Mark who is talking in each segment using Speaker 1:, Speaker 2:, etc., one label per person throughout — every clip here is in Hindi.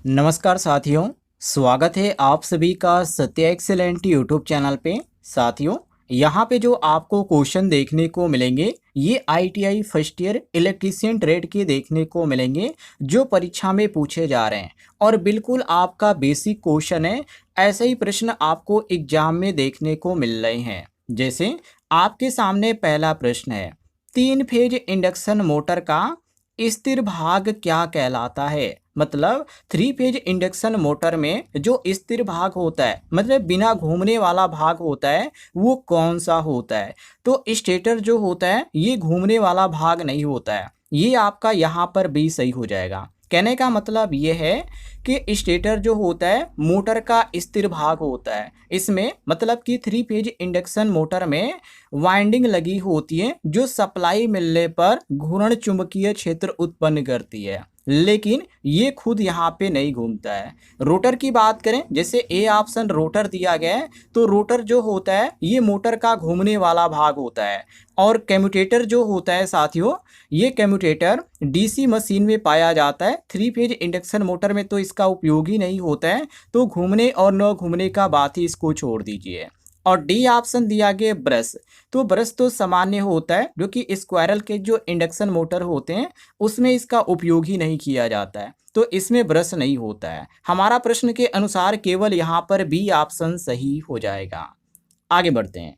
Speaker 1: नमस्कार साथियों, स्वागत है आप सभी का सत्य एक्सेलेंट यूट्यूब चैनल पे। साथियों, यहाँ पे जो आपको क्वेश्चन देखने को मिलेंगे ये ITI first year electrician trade के देखने को मिलेंगे जो परीक्षा में पूछे जा रहे हैं और बिल्कुल आपका बेसिक क्वेश्चन है। ऐसे ही प्रश्न आपको एग्जाम में देखने को मिल रहे हैं। जैसे आपके सामने पहला प्रश्न है, 3 फेज इंडक्शन मोटर का स्थिर भाग क्या कहलाता है। मतलब 3 फेज इंडक्शन मोटर में जो स्थिर भाग होता है, मतलब बिना घूमने वाला भाग होता है, वो कौन सा होता है। तो स्टेटर जो होता है ये घूमने वाला भाग नहीं होता है। ये आपका यहाँ पर भी सही हो जाएगा। कहने का मतलब ये है कि स्टेटर जो होता है मोटर का स्थिर भाग होता है। इसमें मतलब कि 3 फेज इंडक्शन मोटर में वाइंडिंग लगी होती है जो सप्लाई मिलने पर घूर्ण चुंबकीय क्षेत्र उत्पन्न करती है, लेकिन ये खुद यहाँ पे नहीं घूमता है। रोटर की बात करें, जैसे ए ऑप्शन रोटर दिया गया है, तो रोटर जो होता है ये मोटर का घूमने वाला भाग होता है। और कम्यूटेटर जो होता है साथियों, ये कम्यूटेटर डीसी मशीन में पाया जाता है। 3 फेज इंडक्शन मोटर में तो इसका उपयोग ही नहीं होता है, तो घूमने और न घूमने का बात ही इसको छोड़ दीजिए। और डी ऑप्शन दिया गया ब्रश, तो ब्रश तो सामान्य होता है, जो कि स्क्वायरल के जो इंडक्शन मोटर होते हैं उसमें इसका उपयोग ही नहीं किया जाता है, तो इसमें ब्रश नहीं होता है। हमारा प्रश्न के अनुसार केवल यहाँ पर बी ऑप्शन सही हो जाएगा। आगे बढ़ते हैं।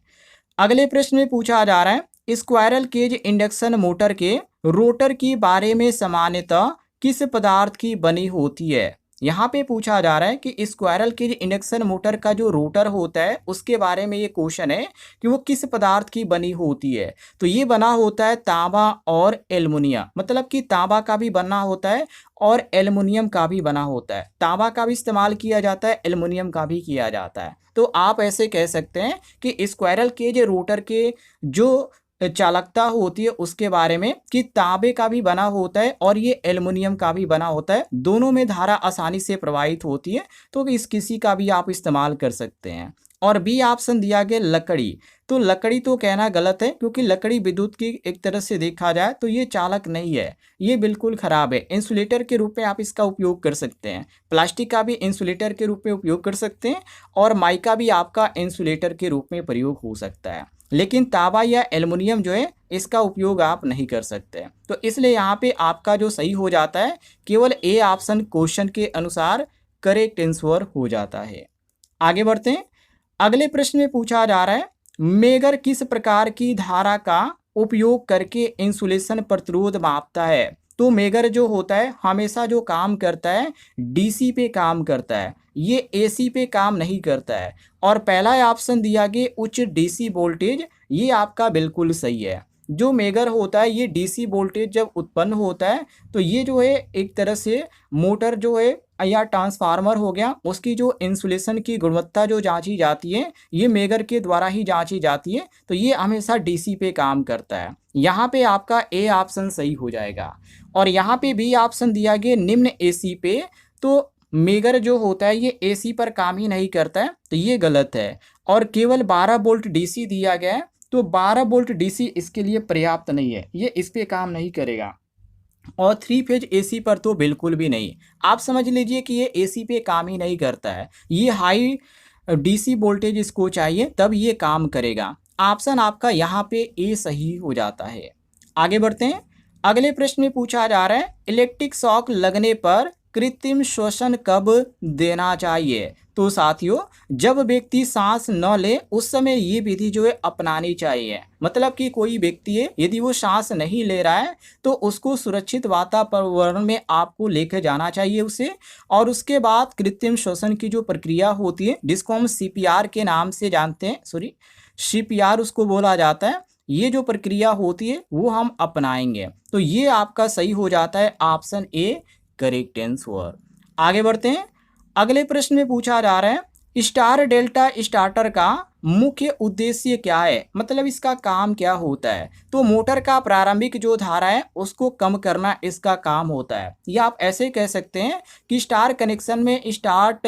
Speaker 1: अगले प्रश्न में पूछा जा रहा है, स्क्वायरल केज इंडक्शन मोटर के रोटर की बारे में सामान्यतः किस पदार्थ की बनी होती है। यहाँ पे पूछा जा रहा है कि स्क्वायरल केज इंडक्शन मोटर का जो रोटर होता है उसके बारे में ये क्वेश्चन है कि वो किस पदार्थ की बनी होती है। तो ये बना होता है तांबा और एल्युमिनियम, मतलब कि तांबा का भी बना होता है और एल्युमिनियम का भी बना होता है। तांबा का भी इस्तेमाल किया जाता है, एल्युमिनियम का भी किया जाता है। तो आप ऐसे कह सकते हैं कि स्क्वायरल केज रोटर के जो चालकता होती है उसके बारे में कि तांबे का भी बना होता है और ये एल्युमिनियम का भी बना होता है, दोनों में धारा आसानी से प्रवाहित होती है, तो इस किसी का भी आप इस्तेमाल कर सकते हैं। और बी ऑप्शन दिया गया लकड़ी, तो लकड़ी तो कहना गलत है, क्योंकि लकड़ी विद्युत की एक तरह से देखा जाए तो ये चालक नहीं है, ये बिल्कुल खराब है। इंसुलेटर के रूप में आप इसका उपयोग कर सकते हैं, प्लास्टिक का भी इंसुलेटर के रूप में उपयोग कर सकते हैं और माइका भी आपका इंसुलेटर के रूप में प्रयोग हो सकता है, लेकिन तांबा या एल्युमिनियम जो है इसका उपयोग आप नहीं कर सकते। तो इसलिए यहाँ पे आपका जो सही हो जाता है केवल ए ऑप्शन क्वेश्चन के अनुसार करेक्ट आंसर हो जाता है। आगे बढ़ते हैं। अगले प्रश्न में पूछा जा रहा है, मेगर किस प्रकार की धारा का उपयोग करके इंसुलेशन प्रतिरोध मापता है। तो मेगर जो होता है हमेशा जो काम करता है डीसी पे काम करता है, ये एसी पे काम नहीं करता है। और पहला ऑप्शन दिया गया उच्च डीसी वोल्टेज, ये आपका बिल्कुल सही है। जो मेगर होता है ये डीसी वोल्टेज जब उत्पन्न होता है तो ये जो है एक तरह से मोटर जो है या ट्रांसफार्मर हो गया, उसकी जो इंसुलेशन की गुणवत्ता जो जांची जाती है ये मेगर के द्वारा ही जांची जाती है, तो ये हमेशा डीसी पे काम करता है। यहाँ पे आपका ए ऑप्शन सही हो जाएगा। और यहाँ पे बी ऑप्शन दिया गया निम्न एसी पे, तो मेगर जो होता है ये एसी पर काम ही नहीं करता है, तो ये गलत है। और केवल 12 वोल्ट डीसी दिया गया है, तो 12 वोल्ट डीसी इसके लिए पर्याप्त नहीं है, ये इस पे काम नहीं करेगा। और 3 फेज एसी पर तो बिल्कुल भी नहीं। आप समझ लीजिए कि ये एसी पे काम ही नहीं करता है, ये हाई डीसी वोल्टेज इसको चाहिए तब ये काम करेगा। ऑप्शन आपका यहाँ पे ए सही हो जाता है। आगे बढ़ते हैं। अगले प्रश्न में पूछा जा रहा है, इलेक्ट्रिक शॉक लगने पर कृत्रिम श्वसन कब देना चाहिए। तो साथियों, जब व्यक्ति सांस न ले उस समय ये विधि जो है अपनानी चाहिए। मतलब कि कोई व्यक्ति है यदि वो सांस नहीं ले रहा है तो उसको सुरक्षित वातावरण में आपको लेकर जाना चाहिए उसे। और उसके बाद कृत्रिम श्वसन की जो प्रक्रिया होती है जिसको हम सीपीआर के नाम से जानते हैं, सीपीआर उसको बोला जाता है, ये जो प्रक्रिया होती है वो हम अपनाएंगे। तो ये आपका सही हो जाता है ऑप्शन ए करेक्ट आंसर। आगे बढ़ते हैं। अगले प्रश्न में पूछा जा रहा है, स्टार डेल्टा स्टार्टर का मुख्य उद्देश्य क्या है। मतलब इसका काम क्या होता है। तो मोटर का प्रारंभिक जो धारा है उसको कम करना इसका काम होता है। या आप ऐसे कह सकते हैं कि स्टार कनेक्शन में स्टार्ट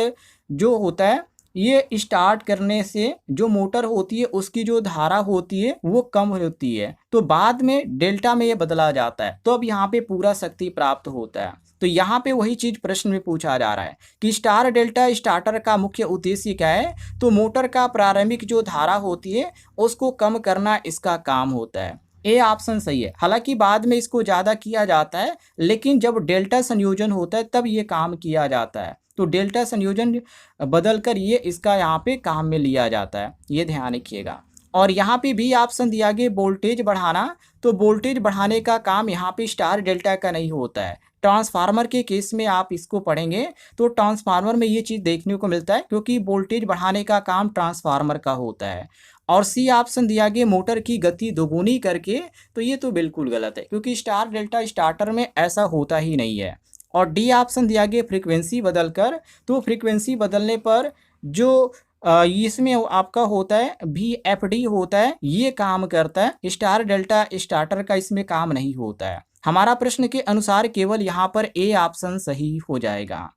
Speaker 1: जो होता है ये स्टार्ट करने से जो मोटर होती है उसकी जो धारा होती है वो कम होती है, तो बाद में डेल्टा में ये बदला जाता है, तो अब यहाँ पे पूरा शक्ति प्राप्त होता है। तो यहाँ पे वही चीज़ प्रश्न में पूछा जा रहा है कि स्टार डेल्टा स्टार्टर का मुख्य उद्देश्य क्या है। तो मोटर का प्रारंभिक जो धारा होती है उसको कम करना इसका काम होता है। ए ऑप्शन सही है। हालांकि बाद में इसको ज़्यादा किया जाता है, लेकिन जब डेल्टा संयोजन होता है तब ये काम किया जाता है। तो डेल्टा संयोजन बदल कर ये इसका यहाँ पे काम में लिया जाता है, ये ध्यान रखिएगा। और यहाँ पे भी ऑप्शन दिया गया वोल्टेज बढ़ाना। तो वोल्टेज बढ़ाने का काम यहाँ पे स्टार डेल्टा का नहीं होता है। ट्रांसफार्मर के केस में आप इसको पढ़ेंगे तो ट्रांसफार्मर में ये चीज़ देखने को मिलता है, क्योंकि वोल्टेज बढ़ाने का काम ट्रांसफार्मर का होता है। और सी ऑप्शन दिया गया मोटर की गति दोगुनी करके। तो ये तो बिल्कुल गलत है, क्योंकि स्टार डेल्टा स्टार्टर में ऐसा होता ही नहीं है। और डी ऑप्शन दिया गया फ्रीक्वेंसी बदलकर। तो फ्रीक्वेंसी बदलने पर जो इसमें आपका होता है VFD होता है, ये काम करता है। स्टार डेल्टा स्टार्टर का इसमें काम नहीं होता है। हमारा प्रश्न के अनुसार केवल यहाँ पर ए ऑप्शन सही हो जाएगा।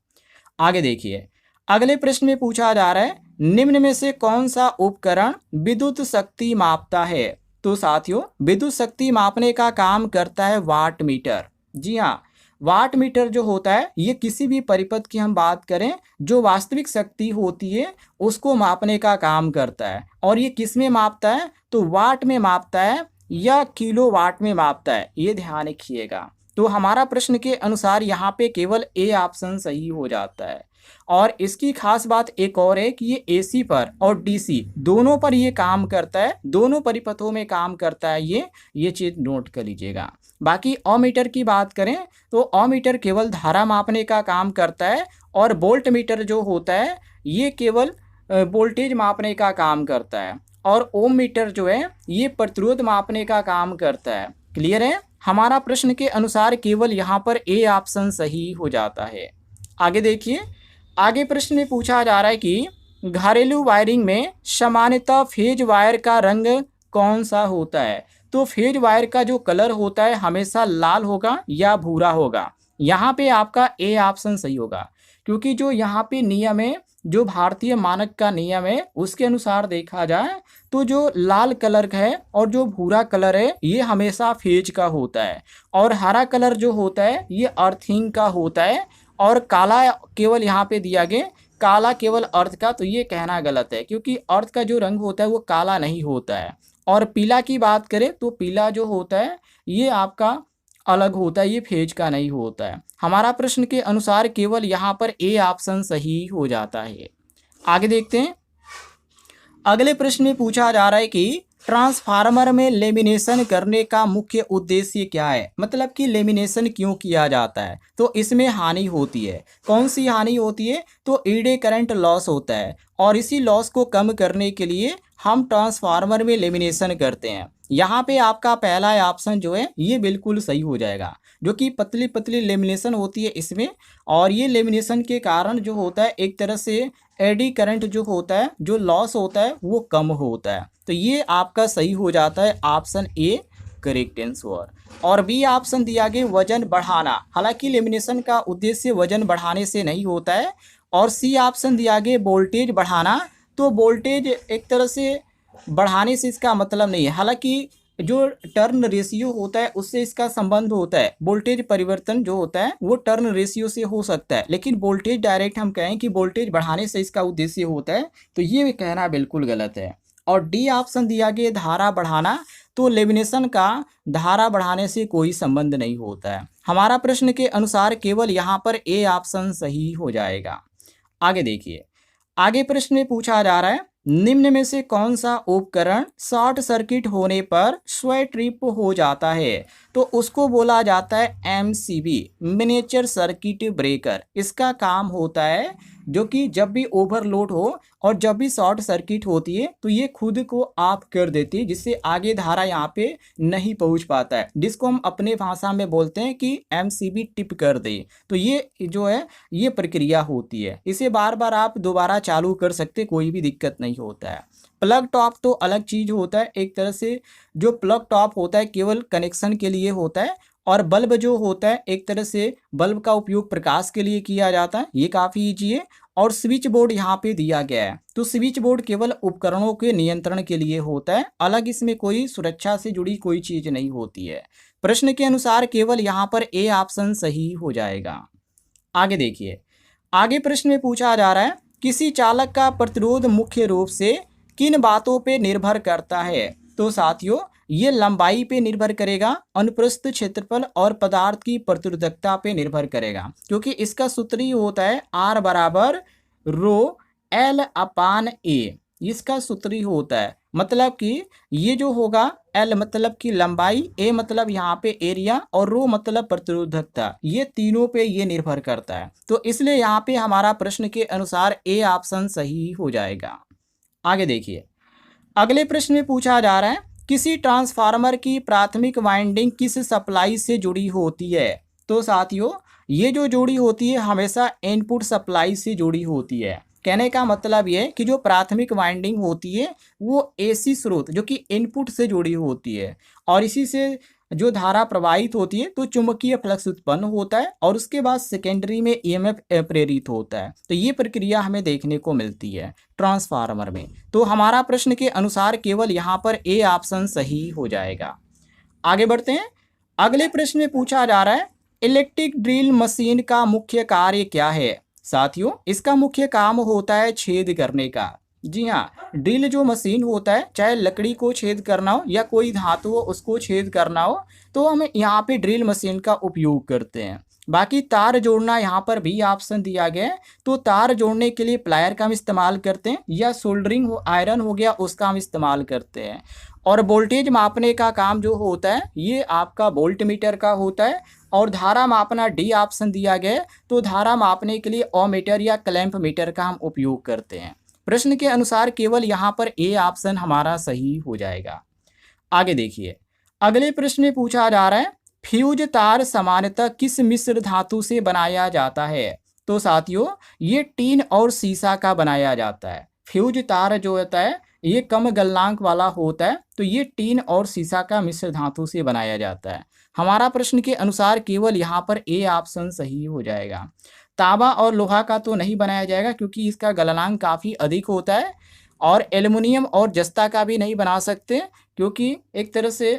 Speaker 1: आगे देखिए, अगले प्रश्न में पूछा जा रहा है निम्न में से कौन सा उपकरण विद्युत शक्ति मापता है। तो साथियों, विद्युत शक्ति मापने का काम करता है वाट मीटर। जी हाँ, वाट मीटर जो होता है ये किसी भी परिपथ की हम बात करें जो वास्तविक शक्ति होती है उसको मापने का काम करता है। और ये किस में मापता है, तो वाट में मापता है या किलो वाट में मापता है, ये ध्यान रखिएगा। तो हमारा प्रश्न के अनुसार यहाँ पे केवल ए ऑप्शन सही हो जाता है। और इसकी खास बात एक और है कि ये AC पर और DC दोनों पर ये काम करता है, दोनों परिपथों में काम करता है। ये चीज़ नोट कर लीजिएगा। बाकी ओमीटर की बात करें तो ओमीटर केवल धारा मापने का काम करता है, और वोल्ट मीटर जो होता है ये केवल वोल्टेज मापने का काम करता है, और ओम मीटर जो है ये प्रतिरोध मापने का काम करता है। क्लियर है। हमारा प्रश्न के अनुसार केवल यहाँ पर ए ऑप्शन सही हो जाता है। आगे देखिए, आगे प्रश्न में पूछा जा रहा है कि घरेलू वायरिंग में सामान्यतः फेज वायर का रंग कौन सा होता है। तो फेज वायर का जो कलर होता है हमेशा लाल होगा या भूरा होगा। यहाँ पे आपका ए ऑप्शन सही होगा, क्योंकि जो यहाँ पे नियम है, जो भारतीय मानक का नियम है उसके अनुसार देखा जाए तो जो लाल कलर का है और जो भूरा कलर है ये हमेशा फेज का होता है, और हरा कलर जो होता है ये अर्थिंग का होता है, और काला केवल यहाँ पे दिया गया काला केवल अर्थ का। तो ये कहना गलत है, क्योंकि अर्थ का जो रंग होता है वो काला नहीं होता है। और पीला की बात करें तो पीला जो होता है ये आपका अलग होता है, ये फेज का नहीं होता है। हमारा प्रश्न के अनुसार केवल यहाँ पर ए ऑप्शन सही हो जाता है। आगे देखते हैं, अगले प्रश्न में पूछा जा रहा है कि ट्रांसफार्मर में लेमिनेशन करने का मुख्य उद्देश्य क्या है। मतलब कि लेमिनेशन क्यों किया जाता है। तो इसमें हानि होती है। कौन सी हानि होती है, तो ईडी करंट लॉस होता है, और इसी लॉस को कम करने के लिए हम ट्रांसफार्मर में लेमिनेशन करते हैं। यहाँ पे आपका पहला ऑप्शन जो है ये बिल्कुल सही हो जाएगा, जो कि पतली पतली लेमिनेशन होती है इसमें, और ये लेमिनेशन के कारण जो होता है एक तरह से एडी करंट जो होता है, जो लॉस होता है वो कम होता है। तो ये आपका सही हो जाता है ऑप्शन ए करेक्ट आंसर। और बी ऑप्शन दिया गया वजन बढ़ाना। हालांकि लेमिनेशन का उद्देश्य वजन बढ़ाने से नहीं होता है। और सी ऑप्शन दिया गया वोल्टेज बढ़ाना। तो वोल्टेज एक तरह से बढ़ाने से इसका मतलब नहीं है। हालांकि जो टर्न रेशियो होता है उससे इसका संबंध होता है। वोल्टेज परिवर्तन जो होता है वो टर्न रेशियो से हो सकता है, लेकिन वोल्टेज डायरेक्ट हम कहें कि वोल्टेज बढ़ाने से इसका उद्देश्य होता है, तो ये कहना बिल्कुल गलत है। और डी ऑप्शन दिया गया धारा बढ़ाना। तो लेमिनेशन का धारा बढ़ाने से कोई संबंध नहीं होता है। हमारा प्रश्न के अनुसार केवल यहाँ पर ए ऑप्शन सही हो जाएगा। आगे देखिए, आगे प्रश्न में पूछा जा रहा है निम्न में से कौन सा उपकरण शॉर्ट सर्किट होने पर स्वयं ट्रिप हो जाता है। तो उसको बोला जाता है MCB मिनिएचर सर्किट ब्रेकर। इसका काम होता है जो कि जब भी ओवरलोड हो और जब भी शॉर्ट सर्किट होती है तो ये खुद को ऑफ कर देती है, जिससे आगे धारा यहाँ पे नहीं पहुँच पाता है, जिसको हम अपने भाषा में बोलते हैं कि MCB टिप कर दे। तो ये जो है ये प्रक्रिया होती है। इसे बार बार आप दोबारा चालू कर सकते, कोई भी दिक्कत नहीं होता है। प्लग टॉप तो अलग चीज़ होता है। एक तरह से जो प्लग टॉप होता है केवल कनेक्शन के लिए होता है, और बल्ब जो होता है एक तरह से बल्ब का उपयोग प्रकाश के लिए किया जाता है। ये काफ़ी ईजी है। और स्विच बोर्ड यहाँ पे दिया गया है। तो स्विच बोर्ड केवल उपकरणों के नियंत्रण के लिए होता है, अलग इसमें कोई सुरक्षा से जुड़ी कोई चीज़ नहीं होती है। प्रश्न के अनुसार केवल यहाँ पर ए ऑप्शन सही हो जाएगा। आगे देखिए, आगे प्रश्न में पूछा जा रहा है किसी चालक का प्रतिरोध मुख्य रूप से किन बातों पे निर्भर करता है। तो साथियों, ये लंबाई पे निर्भर करेगा, अनुप्रस्थ क्षेत्रफल और पदार्थ की प्रतिरोधकता पे निर्भर करेगा, क्योंकि इसका सूत्र ही होता है R बराबर रो एल अपान ए। इसका सूत्र ही होता है, मतलब कि ये जो होगा एल मतलब कि लंबाई, ए मतलब यहाँ पे एरिया और रो मतलब प्रतिरोधकता, ये तीनों पे ये निर्भर करता है। तो इसलिए यहाँ पे हमारा प्रश्न के अनुसार ए ऑप्शन सही हो जाएगा। आगे देखिए, अगले प्रश्न में पूछा जा रहा है किसी ट्रांसफार्मर की प्राथमिक वाइंडिंग किस सप्लाई से जुड़ी होती है। तो साथियों, ये जो जुड़ी होती है हमेशा इनपुट सप्लाई से जुड़ी होती है। कहने का मतलब ये कि जो प्राथमिक वाइंडिंग होती है वो एसी स्रोत जो कि इनपुट से जुड़ी होती है, और इसी से जो धारा प्रवाहित होती है तो चुंबकीय फ्लक्स उत्पन्न होता है, और उसके बाद सेकेंडरी में ईएमएफ प्रेरित होता है। तो ये प्रक्रिया हमें देखने को मिलती है ट्रांसफार्मर में। तो हमारा प्रश्न के अनुसार केवल यहाँ पर ए ऑप्शन सही हो जाएगा। आगे बढ़ते हैं, अगले प्रश्न में पूछा जा रहा है इलेक्ट्रिक ड्रिल मशीन का मुख्य कार्य क्या है। साथियों, इसका मुख्य काम होता है छेद करने का। जी हाँ, ड्रिल जो मशीन होता है, चाहे लकड़ी को छेद करना हो या कोई धातु हो उसको छेद करना हो, तो हम यहाँ पे ड्रिल मशीन का उपयोग करते हैं। बाकी तार जोड़ना यहाँ पर भी ऑप्शन दिया गया है, तो तार जोड़ने के लिए प्लायर का हम इस्तेमाल करते हैं, या सोल्डरिंग हो आयरन हो गया उसका हम इस्तेमाल करते हैं। और वोल्टेज मापने का काम जो होता है ये आपका वोल्ट मीटर का होता है, और धारा मापना डी ऑप्शन दिया गया है, तो धारा मापने के लिए ओमीटर या क्लैंप मीटर का हम उपयोग करते हैं। प्रश्न के अनुसार केवल यहाँ पर ए ऑप्शन हमारा सही हो जाएगा। आगे देखिए, अगले प्रश्न में पूछा जा रहा है फ्यूज तार सामान्यतः किस मिश्र धातु से बनाया जाता है। तो साथियों, ये टीन और सीसा का बनाया जाता है। फ्यूज तार जो होता है ये कम गलनांक वाला होता है, तो ये टीन और सीसा का मिश्र धातु से बनाया जाता है। हमारा प्रश्न के अनुसार केवल यहाँ पर ए ऑप्शन सही हो जाएगा। तांबा और लोहा का तो नहीं बनाया जाएगा क्योंकि इसका गलनांक काफ़ी अधिक होता है, और एल्युमिनियम और जस्ता का भी नहीं बना सकते क्योंकि एक तरह से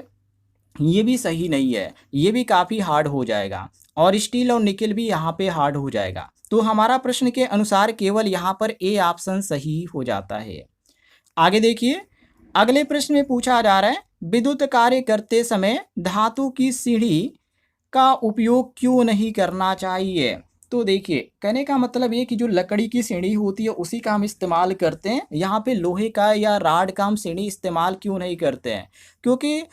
Speaker 1: ये भी सही नहीं है, ये भी काफ़ी हार्ड हो जाएगा, और स्टील और निकेल भी यहाँ पे हार्ड हो जाएगा। तो हमारा प्रश्न के अनुसार केवल यहाँ पर ए ऑप्शन सही हो जाता है। आगे देखिए, अगले प्रश्न में पूछा जा रहा है विद्युत कार्य करते समय धातु की सीढ़ी का उपयोग क्यों नहीं करना चाहिए। तो देखिए, कहने का मतलब ये कि जो लकड़ी की सीढ़ी होती है उसी का हम इस्तेमाल करते हैं, यहाँ पे लोहे का या राड का हम सीढ़ी इस्तेमाल क्यों नहीं करते हैं, क्योंकि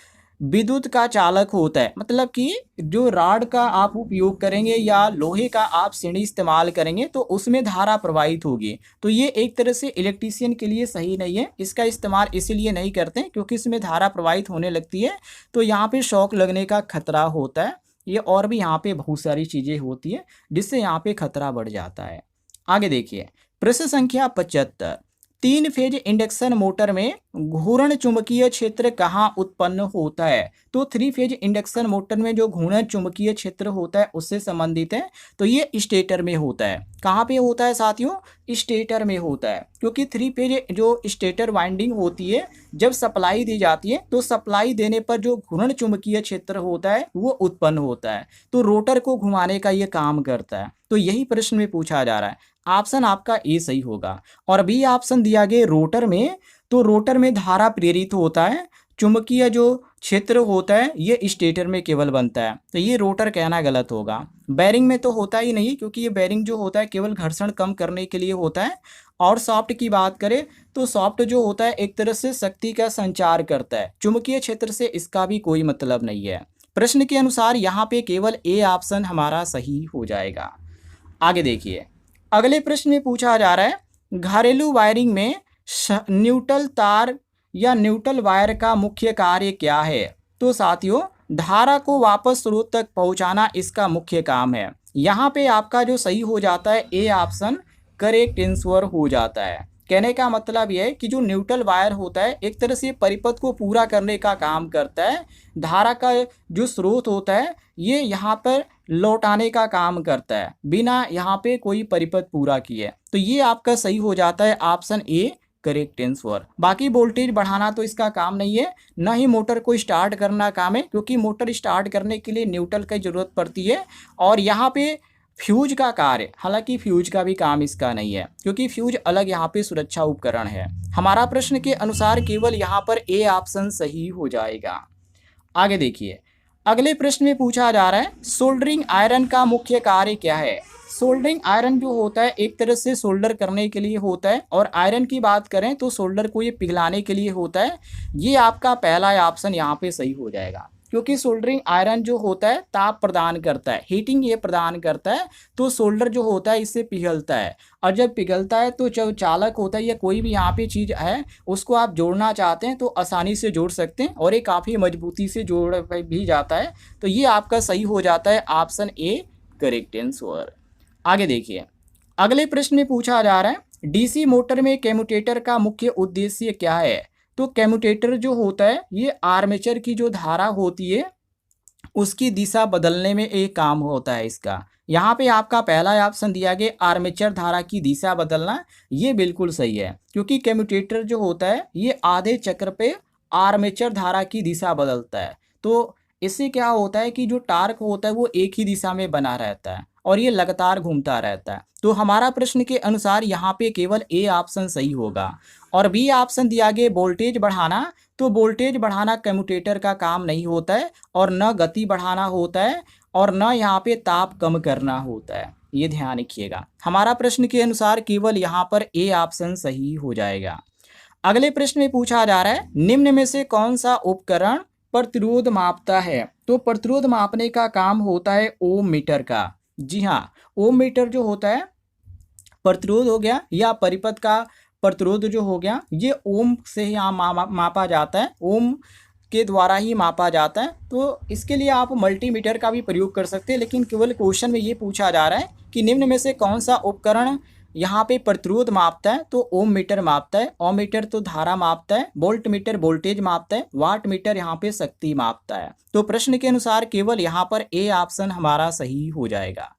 Speaker 1: विद्युत का चालक होता है, मतलब कि जो राड का आप उपयोग करेंगे या लोहे का आप सीढ़ी इस्तेमाल करेंगे तो उसमें धारा प्रवाहित होगी, तो ये एक तरह से इलेक्ट्रीशियन के लिए सही नहीं है। इसका इस्तेमाल इसीलिए नहीं करते हैं क्योंकि इसमें धारा प्रवाहित होने लगती है, तो यहाँ पे शॉक लगने का खतरा होता है। ये और भी यहाँ पे बहुत सारी चीज़ें होती है जिससे यहाँ पे खतरा बढ़ जाता है। आगे देखिए, प्रश्न संख्या 75, 3 फेज इंडक्शन मोटर में घूर्ण चुंबकीय क्षेत्र कहाँ उत्पन्न होता है। तो 3 फेज इंडक्शन मोटर में जो घूर्ण चुंबकीय क्षेत्र होता है उससे संबंधित है, तो ये स्टेटर में होता है। कहाँ पे होता है साथियों, स्टेटर में होता है, क्योंकि 3 फेज जो स्टेटर वाइंडिंग होती है जब सप्लाई दी जाती है तो सप्लाई देने पर जो घूर्ण चुंबकीय क्षेत्र होता है वो उत्पन्न होता है, तो रोटर को घुमाने का ये काम करता है। तो यही प्रश्न में पूछा जा रहा है, ऑप्शन आपका ए सही होगा। और बी ऑप्शन दिया गया रोटर में, तो रोटर में धारा प्रेरित होता है, चुंबकीय जो क्षेत्र होता है ये स्टेटर में केवल बनता है, तो ये रोटर कहना गलत होगा। बैरिंग में तो होता ही नहीं क्योंकि ये बैरिंग जो होता है केवल घर्षण कम करने के लिए होता है। और सॉफ्ट की बात करें तो सॉफ्ट जो होता है एक तरह से शक्ति का संचार करता है, चुंबकीय क्षेत्र से इसका भी कोई मतलब नहीं है। प्रश्न के अनुसार यहाँ पे केवल ए ऑप्शन हमारा सही हो जाएगा। आगे देखिए, अगले प्रश्न में पूछा जा रहा है घरेलू वायरिंग में न्यूट्रल तार या न्यूट्रल वायर का मुख्य कार्य क्या है। तो साथियों, धारा को वापस स्रोत तक पहुंचाना इसका मुख्य काम है। यहाँ पे आपका जो सही हो जाता है ए ऑप्शन करेक्ट आंसर हो जाता है। कहने का मतलब यह है कि जो न्यूट्रल वायर होता है एक तरह से परिपथ को पूरा करने का काम करता है, धारा का जो स्रोत होता है ये यहाँ पर लौटाने का काम करता है बिना यहाँ पे कोई परिपथ पूरा किए, तो ये आपका सही हो जाता है ऑप्शन ए करेक्ट आंसर। बाकी वोल्टेज बढ़ाना तो इसका काम नहीं है, ना ही मोटर को स्टार्ट करना काम है, क्योंकि मोटर स्टार्ट करने के लिए न्यूट्रल की ज़रूरत पड़ती है। और यहाँ पे फ्यूज का कार्य, हालांकि फ्यूज का भी काम इसका नहीं है क्योंकि फ्यूज अलग यहाँ पे सुरक्षा उपकरण है। हमारा प्रश्न के अनुसार केवल यहाँ पर ए ऑप्शन सही हो जाएगा। आगे देखिए, अगले प्रश्न में पूछा जा रहा है सोल्डरिंग आयरन का मुख्य कार्य क्या है। सोल्डरिंग आयरन जो होता है एक तरह से सोल्डर करने के लिए होता है, और आयरन की बात करें तो सोल्डर को ये पिघलाने के लिए होता है। ये आपका पहला ऑप्शन यहाँ पे सही हो जाएगा, क्योंकि सोल्डरिंग आयरन जो होता है ताप प्रदान करता है, हीटिंग ये प्रदान करता है, तो सोल्डर जो होता है इससे पिघलता है, और जब पिघलता है तो जो चालक होता है या कोई भी यहाँ पे चीज़ है उसको आप जोड़ना चाहते हैं तो आसानी से जोड़ सकते हैं, और ये काफ़ी मजबूती से जोड़ भी जाता है। तो ये आपका सही हो जाता है ऑप्शन ए, करेक्ट आंसर। आगे देखिए, अगले प्रश्न में पूछा जा रहा है डीसी मोटर में कम्यूटेटर का मुख्य उद्देश्य क्या है। तो कम्यूटेटर जो होता है ये आर्मेचर की जो धारा होती है उसकी दिशा बदलने में एक काम होता है इसका। यहाँ पे आपका पहला ऑप्शन दिया गया आर्मेचर धारा की दिशा बदलना, ये बिल्कुल सही है, क्योंकि कम्यूटेटर जो होता है ये आधे चक्र पे आर्मेचर धारा की दिशा बदलता है। तो इससे क्या होता है कि जो टार्क होता है वो एक ही दिशा में बना रहता है और ये लगातार घूमता रहता है। तो हमारा प्रश्न के अनुसार यहाँ पे केवल ए ऑप्शन सही होगा। और बी ऑप्शन दिया गया वोल्टेज बढ़ाना, तो वोल्टेज बढ़ाना कम्यूटेटर का काम नहीं होता है, और न गति बढ़ाना होता है, और न यहाँ पे ताप कम करना होता है, ये ध्यान रखिएगा। हमारा प्रश्न के अनुसार केवल यहाँ पर ए ऑप्शन सही हो जाएगा। अगले प्रश्न में पूछा जा रहा है निम्न में से कौन सा उपकरण प्रतिरोध मापता है। तो प्रतिरोध मापने का काम होता है ओम मीटर का। जी हाँ, ओम मीटर जो होता है प्रतिरोध हो गया या परिपथ का प्रतिरोध जो हो गया, ये ओम से ही यहाँ मापा जाता है, ओम के द्वारा ही मापा जाता है। तो इसके लिए आप मल्टीमीटर का भी प्रयोग कर सकते हैं, लेकिन केवल क्वेश्चन में ये पूछा जा रहा है कि निम्न में से कौन सा उपकरण यहाँ पे प्रतिरोध मापता है। तो ओम मीटर मापता है, ओम मीटर तो धारा मापता है, वोल्ट मीटर वोल्टेज मापता है, वाट मीटर यहाँ पे शक्ति मापता है। तो प्रश्न के अनुसार केवल यहाँ पर ए ऑप्शन हमारा सही हो जाएगा।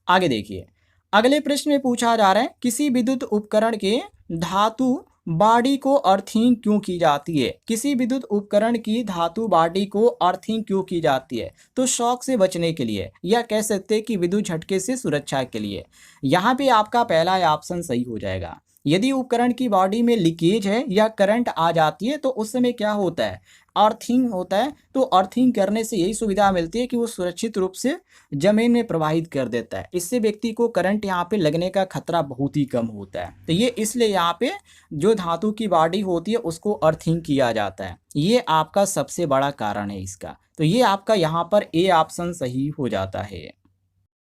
Speaker 1: आगे देखिए, अगले प्रश्न में पूछा जा रहा है किसी विद्युत उपकरण के धातु बॉडी को अर्थिंग क्यों की जाती है। किसी विद्युत उपकरण की धातु बॉडी को अर्थिंग क्यों की जाती है। तो शॉक से बचने के लिए, या कह सकते हैं कि विद्युत झटके से सुरक्षा के लिए। यहाँ पे आपका पहला ऑप्शन सही हो जाएगा। यदि उपकरण की बॉडी में लीकेज है या करंट आ जाती है तो उस समय क्या होता है, अर्थिंग होता है। तो अर्थिंग करने से यही सुविधा मिलती है कि वो सुरक्षित रूप से जमीन में प्रवाहित कर देता है। इससे व्यक्ति को करंट यहाँ पे लगने का खतरा बहुत ही कम होता है। तो ये इसलिए यहाँ पे जो धातु की बॉडी होती है उसको अर्थिंग किया जाता है। ये आपका सबसे बड़ा कारण है इसका। तो ये आपका यहाँ पर ए ऑप्शन सही हो जाता है।